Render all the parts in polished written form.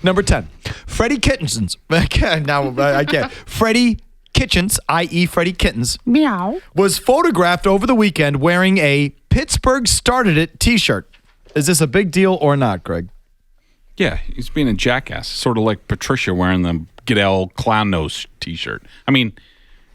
Number 10, Freddie Kitchens. Now I can't. Freddie Kitchens, i.e. Freddie Kittens, Meow. was photographed over the weekend wearing a Pittsburgh Started It t-shirt. Is this a big deal or not, Greg? Yeah, he's being a jackass. Sort of like Patricia wearing the Goodell clown nose t-shirt. I mean,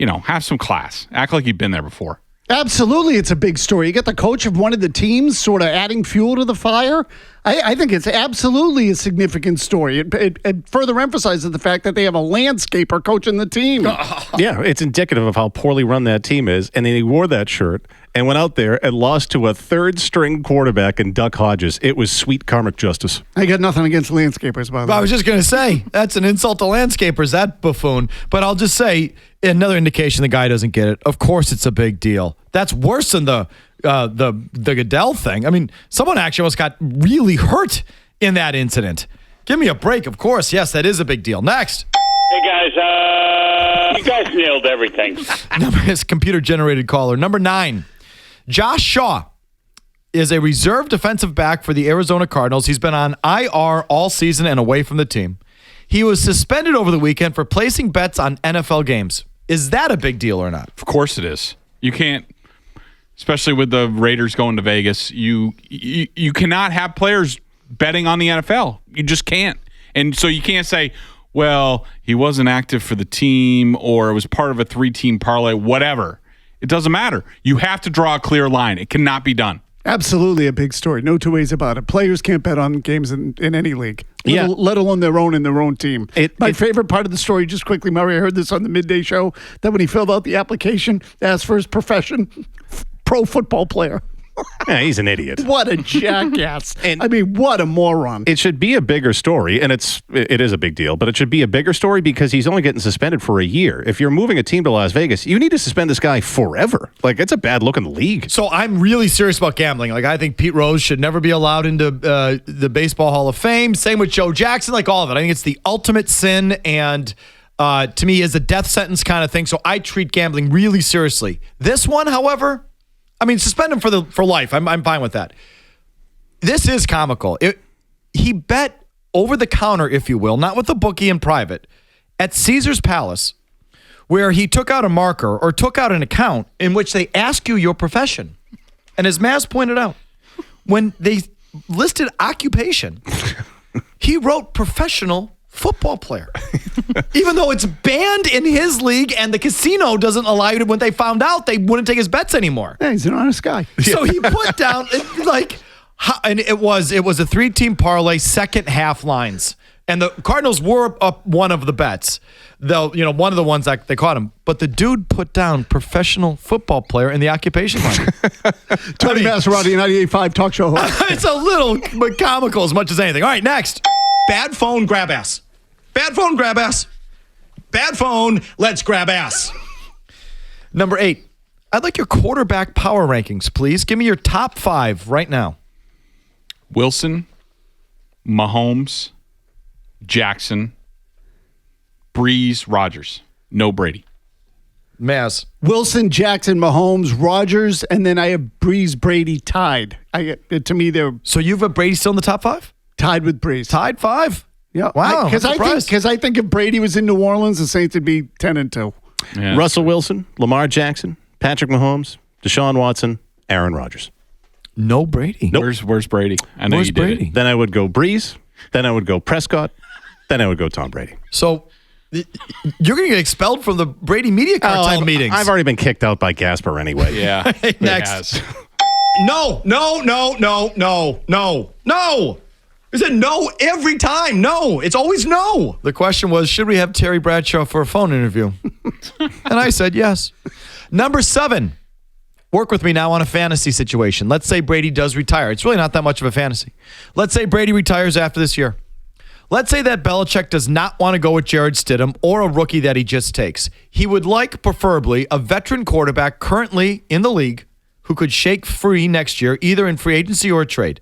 have some class. Act like you've been there before. Absolutely, it's a big story. You get the coach of one of the teams sort of adding fuel to the fire. I think it's absolutely a significant story. It further emphasizes the fact that they have a landscaper coaching the team. Yeah, it's indicative of how poorly run that team is. And then he wore that shirt and went out there and lost to a third-string quarterback in Duck Hodges. It was sweet karmic justice. I got nothing against landscapers, by the way. I was just going to say, that's an insult to landscapers, that buffoon. But I'll just say, another indication the guy doesn't get it. Of course it's a big deal. That's worse than the Goodell thing. I mean, someone actually almost got really hurt in that incident. Give me a break, of course. Yes, that is a big deal. Next. Hey, guys, you guys nailed everything. His computer-generated caller. Number 9, Josh Shaw is a reserve defensive back for the Arizona Cardinals. He's been on IR all season and away from the team. He was suspended over the weekend for placing bets on NFL games. Is that a big deal or not? Of course it is. You can't, especially with the Raiders going to Vegas, you cannot have players betting on the NFL. You just can't. And so you can't say, well, he wasn't active for the team or it was part of a 3-team parlay, whatever. It doesn't matter. You have to draw a clear line. It cannot be done. Absolutely a big story. No two ways about it. Players can't bet on games in any league, let alone their own and their own team. My favorite part of the story, just quickly, Murray, I heard this on the midday show, that when he filled out the application, asked for his profession, pro football player. Yeah, he's an idiot. What a jackass. I mean, what a moron. It should be a bigger story, and it is a big deal, but it should be a bigger story because he's only getting suspended for a year. If you're moving a team to Las Vegas, you need to suspend this guy forever. Like, it's a bad look in the league. So I'm really serious about gambling. Like, I think Pete Rose should never be allowed into the Baseball Hall of Fame. Same with Joe Jackson, like all of it. I think it's the ultimate sin and to me is a death sentence kind of thing. So I treat gambling really seriously. This one, however, I mean, suspend him for life. I'm fine with that. This is comical. He bet over the counter, if you will, not with the bookie in private, at Caesar's Palace, where he took out a marker or took out an account in which they ask you your profession. And as Maz pointed out, when they listed occupation, he wrote professional football player. Even though it's banned in his league and the casino doesn't allow you to, when they found out, they wouldn't take his bets anymore. Yeah, he's an honest guy. So he put down, and it was a 3-team parlay, second half lines. And the Cardinals were up one of the bets, though, one of the ones that they caught him. But the dude put down professional football player in the occupation line. Tony Masserati, 98.5 talk show host. It's a little comical as much as anything. All right, next. Bad phone, grab ass. Bad phone, grab ass. Bad phone, let's grab ass. Number 8. I'd like your quarterback power rankings, please. Give me your top 5 right now. Wilson, Mahomes, Jackson, Breeze, Rodgers. No Brady. Maz. Wilson, Jackson, Mahomes, Rodgers, and then I have Breeze, Brady tied. To me, they're... So you have Brady still in the top 5? Tied with Breeze. Tied 5? Yeah. Wow. Because I think if Brady was in New Orleans, the Saints would be 10-2. Yeah, Russell Wilson, Lamar Jackson, Patrick Mahomes, Deshaun Watson, Aaron Rodgers. No Brady. Nope. Where's Brady? I know Where's you did Brady? it. Then I would go Breeze. Then I would go Prescott. Then I would go Tom Brady. So you're going to get expelled from the Brady Media Cartel meetings. I've already been kicked out by Gasper anyway. Yeah. Next. No. I said no every time. No. It's always no. The question was, should we have Terry Bradshaw for a phone interview? And I said yes. Number 7. Work with me now on a fantasy situation. Let's say Brady does retire. It's really not that much of a fantasy. Let's say Brady retires after this year. Let's say that Belichick does not want to go with Jared Stidham or a rookie that he just takes. He would like, preferably, a veteran quarterback currently in the league who could shake free next year, either in free agency or a trade.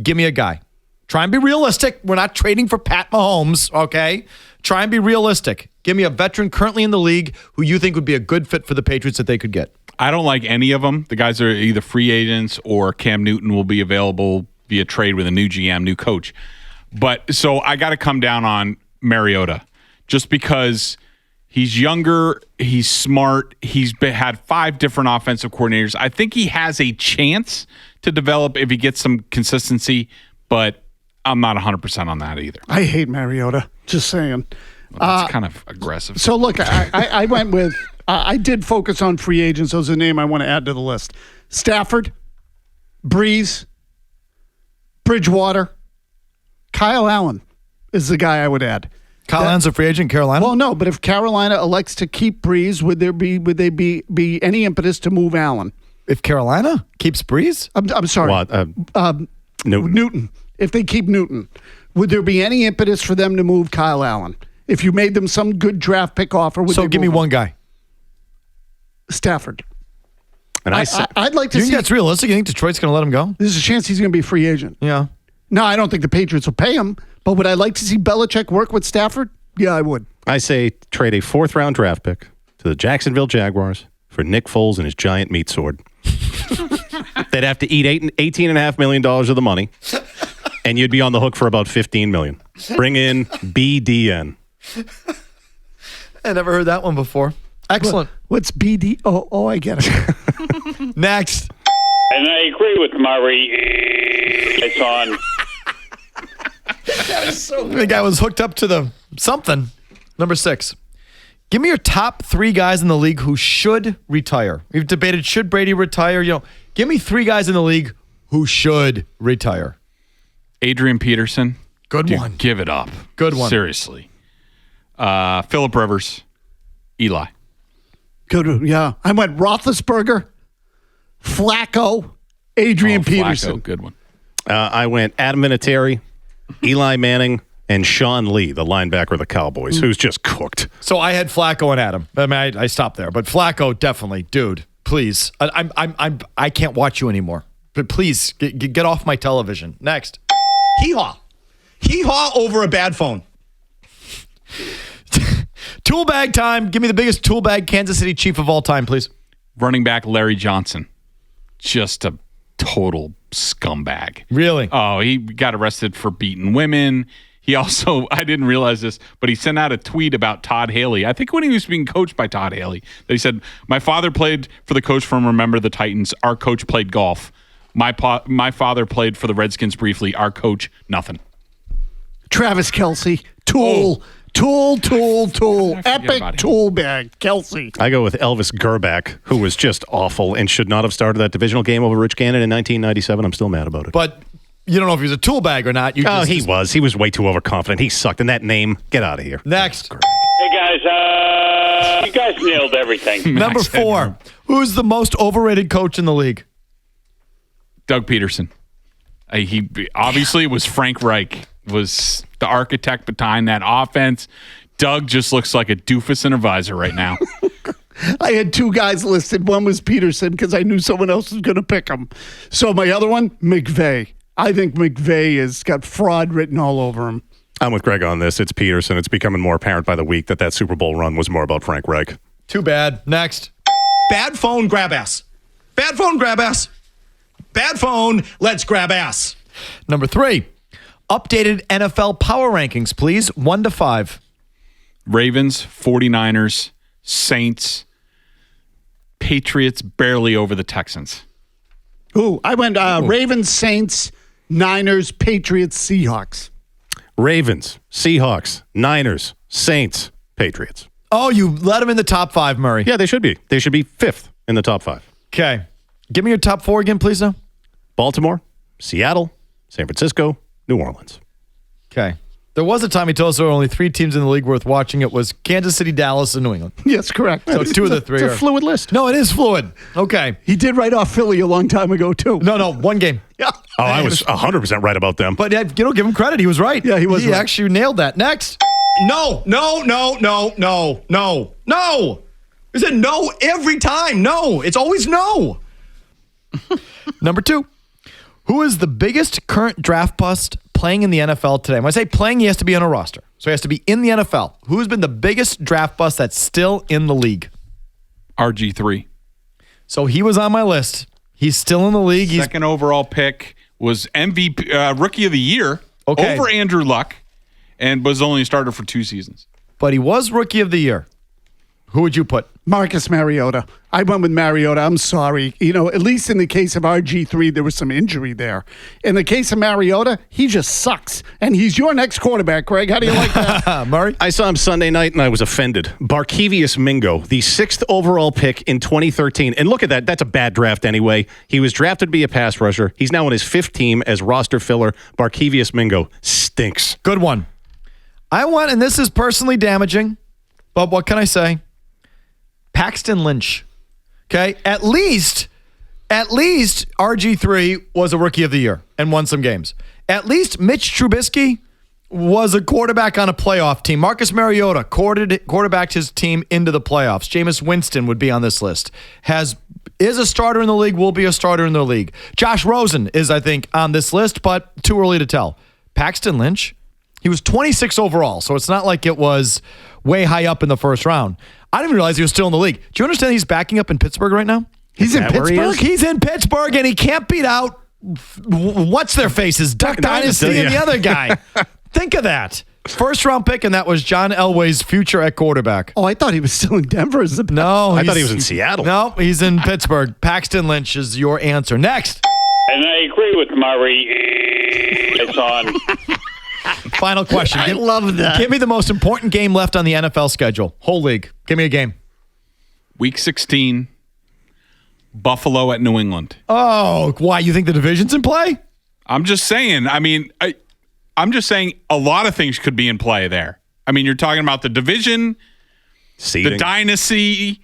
Give me a guy. Try and be realistic. We're not trading for Pat Mahomes, okay? Try and be realistic. Give me a veteran currently in the league who you think would be a good fit for the Patriots that they could get. I don't like any of them. The guys are either free agents or Cam Newton will be available via trade with a new GM, new coach. But so I got to come down on Mariota just because he's younger, he's smart, had 5 different offensive coordinators. I think he has a chance to develop if he gets some consistency, but I'm not 100% on that either. I hate Mariota. Just saying. Well, that's kind of aggressive. So look, I went with. I did focus on free agents. Those are the name I want to add to the list: Stafford, Breeze, Bridgewater, Kyle Allen is the guy I would add. Kyle Allen's a free agent in Carolina? Well, no, but if Carolina elects to keep Breeze, would they be any impetus to move Allen? If Carolina keeps Breeze? I'm sorry. What? Newton. If they keep Newton, would there be any impetus for them to move Kyle Allen? If you made them some good draft pick offer, would So they give me move him? one guy. Stafford. And I'd like to You think see. that's realistic? You think Detroit's going to let him go? There's a chance he's going to be a free agent. Yeah. No, I don't think the Patriots will pay him. But would I like to see Belichick work with Stafford? Yeah, I would. I say trade a 4th-round draft pick to the Jacksonville Jaguars for Nick Foles and his giant meat sword. They'd have to eat $18.5 million of the money, and you'd be on the hook for about $15 million. Bring in BDN. I never heard that one before. Excellent. What's BD? Oh, I get it. Next. And I agree with Murray. It's on. The guy was hooked up to the something. Number 6. Give me your top 3 guys in the league who should retire. We've debated, should Brady retire? Give me 3 guys in the league who should retire. Adrian Peterson. Good Dude, one. Give it up. Good one. Seriously. Phillip Rivers. Eli. Good. Yeah. I went Roethlisberger, Flacco, Adrian Peterson. Flacco, good one. I went Adam Vinatieri, Eli Manning, and Sean Lee, the linebacker of the Cowboys, who's just cooked. So I had Flacco and Adam. I mean, I stopped there, but Flacco definitely, dude. Please, I can't watch you anymore. But please get off my television. Next. Hee-haw. Hee-haw over a bad phone. Tool bag time. Give me the biggest tool bag Kansas City Chief of all time, please. Running back Larry Johnson. Just a total scumbag. Really? Oh, he got arrested for beating women. He also, I didn't realize this, but he sent out a tweet about Todd Haley. I think when he was being coached by Todd Haley, that he said, "My father played for the coach from Remember the Titans. Our coach played golf. My father played for the Redskins briefly. Our coach, nothing." Travis Kelce, Tool. Epic tool bag, Kelsey. I go with Elvis Gerback, who was just awful and should not have started that divisional game over Rich Gannon in 1997. I'm still mad about it. But you don't know if he was a tool bag or not. He was. He was way too overconfident. He sucked. And that name, get out of here. Next. Hey, guys, you guys nailed everything. Number 4. Who's the most overrated coach in the league? Doug Peterson. He obviously was Frank Reich, was the architect behind that offense. Doug just looks like a doofus and advisor right now. I had 2 guys listed. One was Peterson because I knew someone else was going to pick him. So my other one, McVay. I think McVay has got fraud written all over him. I'm with Greg on this. It's Peterson. It's becoming more apparent by the week that Super Bowl run was more about Frank Reich. Too bad. Next. Bad phone, grab ass. Bad phone, grab ass. Bad phone, let's grab ass. Number 3. Updated NFL power rankings, please. 1 to 5. Ravens, 49ers, Saints, Patriots barely over the Texans. Ooh, I went Ravens, Saints, Niners, Patriots, Seahawks. Ravens, Seahawks, Niners, Saints, Patriots. Oh, you let them in the top 5, Murray. Yeah, they should be. They should be 5th in the top 5. Okay. Give me your top 4 again, please, though. Baltimore, Seattle, San Francisco, New Orleans. Okay. There was a time he told us there were only 3 teams in the league worth watching. It was Kansas City, Dallas, and New England. Yes, correct. So 2 of the 3 It's are a fluid list. No, it is fluid. Okay. He did write off Philly a long time ago, too. No, 1 game. Yeah. Oh, I was 100% right about them. But give him credit. He was right. Yeah, he was He right. actually nailed that. Next. No. Is it no every time? No. It's always no. Number 2. Who is the biggest current draft bust playing in the NFL today? When I say playing, he has to be on a roster. So he has to be in the NFL. Who's been the biggest draft bust that's still in the league? RG3. So he was on my list. He's still in the league. He's Second overall pick, was MVP, Rookie of the Year. Okay. over Andrew Luck, and was only a starter for 2 seasons. But he was Rookie of the Year. Who would you put? Marcus Mariota. I went with Mariota. I'm sorry. At least in the case of RG3, there was some injury there. In the case of Mariota, he just sucks. And he's your next quarterback, Greg. How do you like that? Murray? I saw him Sunday night and I was offended. Barkevious Mingo, the 6th overall pick in 2013. And look at that. That's a bad draft anyway. He was drafted to be a pass rusher. He's now on his 5th team as roster filler. Barkevious Mingo stinks. Good one. I want, and this is personally damaging, but what can I say? Paxton Lynch. Okay? At least RG3 was a Rookie of the Year and won some games. At least Mitch Trubisky was a quarterback on a playoff team. Marcus Mariota quarterbacked his team into the playoffs. Jameis Winston would be on this list. Is a starter in the league, will be a starter in the league. Josh Rosen is, I think, on this list, but too early to tell. Paxton Lynch, he was 26 overall, so it's not like it was way high up in the first round. I didn't even realize he was still in the league. Do you understand he's backing up in Pittsburgh right now? He's in Pittsburgh? He's in Pittsburgh, and he can't beat out what's their faces, Duck Dynasty and the other guy. Think of that. First round pick, and that was John Elway's future at quarterback. Oh, I thought he was still in Denver. No. I thought he was in Seattle. No, he's in Pittsburgh. Paxton Lynch is your answer. Next. And I agree with Murray. It's on. Final question. I love that. Give me the most important game left on the NFL schedule. Whole league. Give me a game. Week 16, Buffalo at New England. Oh, why? You think the division's in play? I'm just saying. I'm just saying a lot of things could be in play there. I mean, you're talking about the division, Seeding. the dynasty,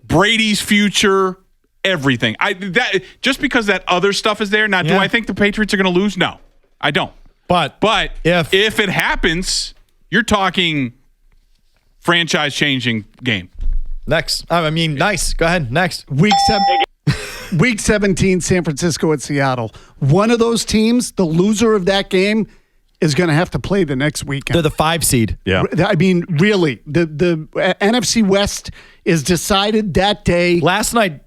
Brady's future, everything. Just because that other stuff is there. Now, do I think the Patriots are going to lose? No, I don't. But if it happens, you're talking franchise-changing game. Next. Nice. Go ahead. Next. Week 17, San Francisco at Seattle. One of those teams, the loser of that game, is going to have to play the next weekend. They're the 5 seed. Yeah. I mean, really, the NFC West is decided that day. Last night,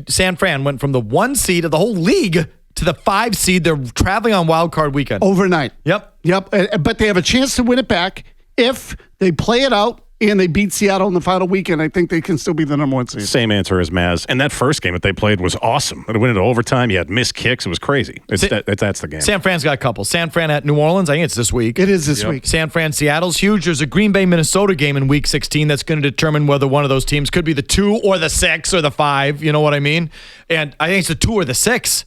San Fran went from the 1 seed of the whole league to the 5 seed. They're traveling on Wild Card weekend. Overnight. Yep. But they have a chance to win it back if they play it out and they beat Seattle in the final weekend. I think they can still be the number 1 seed. Same answer as Maz. And that first game that they played was awesome. It went into overtime. You had missed kicks. It was crazy. That's the game. San Fran's got a couple. San Fran at New Orleans. I think it's this week. It is this week. San Fran, Seattle's huge. There's a Green Bay, Minnesota game in week 16 that's going to determine whether one of those teams could be the 2 or the 6 or the 5. You know what I mean? And I think it's the 2 or the 6.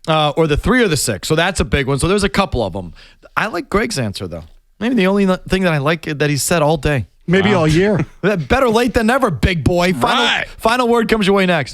Or the 3 or the 6. So that's a big one. So there's a couple of them. I like Greg's answer, though. Maybe the only thing that I like that he said all day. Maybe all year. Better late than never, big boy. Final word comes your way next.